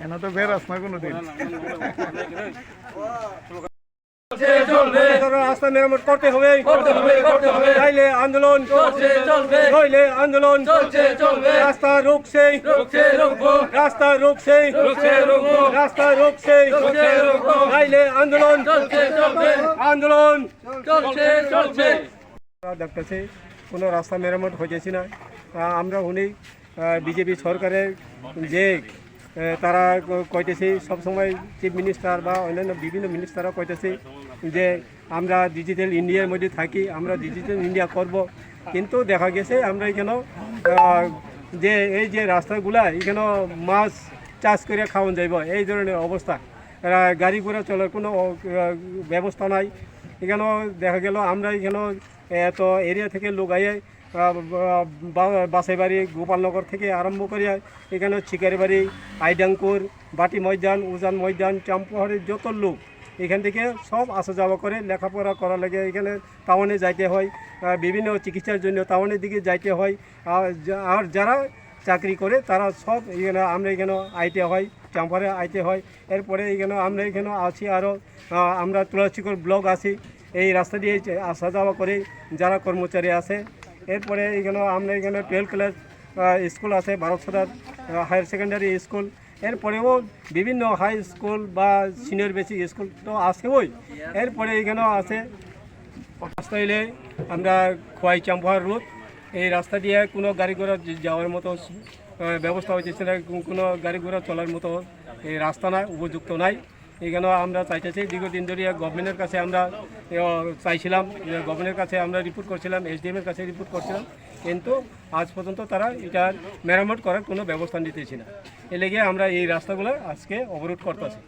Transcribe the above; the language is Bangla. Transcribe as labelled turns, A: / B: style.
A: এনা তো বেরাস না কোনোদিন।
B: রাস্তা মেরামত করতে হবে, তাইলে আন্দোলন নইলে আন্দোলন রাস্তা রুখছে, রাস্তা রুখছে, রাস্তা রুখছে, তাইলে আন্দোলন আন্দোলন দেখতেছি কোনো রাস্তা মেরামত হয়েছে না। আমরা উনি বিজেপি সরকারের যে তারা কইতেছে সবসময় চিফ মিনিস্টার বা অন্যান্য বিভিন্ন মিনিস্টাররা কইতেছে যে আমরা ডিজিটাল ইন্ডিয়ার মধ্যে থাকি, আমরা ডিজিটাল ইন্ডিয়া করব। কিন্তু দেখা গেছে আমরা এখানে যে এই যে রাস্তাগুলা এখানে মাছ চাষ করে খাওয়ান যাইব এই ধরনের অবস্থা, গাড়ি ঘোড়া চলার কোনো ব্যবস্থা নাই। এখানেও দেখা গেল আমরা এখানে এত এরিয়া থেকে লোক আইয়ে বাসাইবাড়ি গোপালনগর থেকে আরম্ভ করিয়া এখানে শিকারিবাড়ি, আইডাঙ্কুর, বাটি ময়দান, উজান ময়দান, চাম্পাহাড়ের যত লোক এখান থেকে সব আসা যাওয়া করে, লেখাপড়া করা লাগে, এখানে টাউনে যাইতে হয়, বিভিন্ন চিকিৎসার জন্য টাউনের দিকে যাইতে হয়। আর যারা চাকরি করে তারা সব এখানে আমরা এখানে আইতে হয়, চাম্পাহাড়ে আইতে হয়। এরপরে এখানে আমরা এখানে আছি আরও আমরা তুলসীগড় ব্লক আছি, এই রাস্তা দিয়ে আসা যাওয়া করে যারা কর্মচারী আছে। এরপরে এখানে আমরা এখানে 12 ক্লাস স্কুল আছে, ভারত সরকার হায়ার সেকেন্ডারি স্কুল। এরপরেও বিভিন্ন হাই স্কুল বা সিনিয়র বেসিক স্কুল তো আছে ওই। এরপরে এখানেও আছে রাস্তা এলে আমরা খোয়াই চাম্পাহাড় রোড, এই রাস্তা দিয়ে কোনো গাড়ি ঘোড়া যাওয়ার মতো ব্যবস্থা হয়েছে না, কোনো গাড়ি ঘোড়া চলার মতো এই রাস্তা নাই, উপযুক্ত নাই। এখানেও আমরা চাইতেছি দীর্ঘদিন ধরে গভর্নমেন্টের কাছে আমরা চাইছিলাম, গভর্নমেন্টের কাছে আমরা রিপোর্ট করছিলাম, এসডিএমের কাছে রিপোর্ট করছিলাম, কিন্তু আজ পর্যন্ত তারা এটার মেরামত করার কোনো ব্যবস্থা নিতেছি না। এ লেগে আমরা এই রাস্তাগুলো আজকে অবরোধ করতেছি।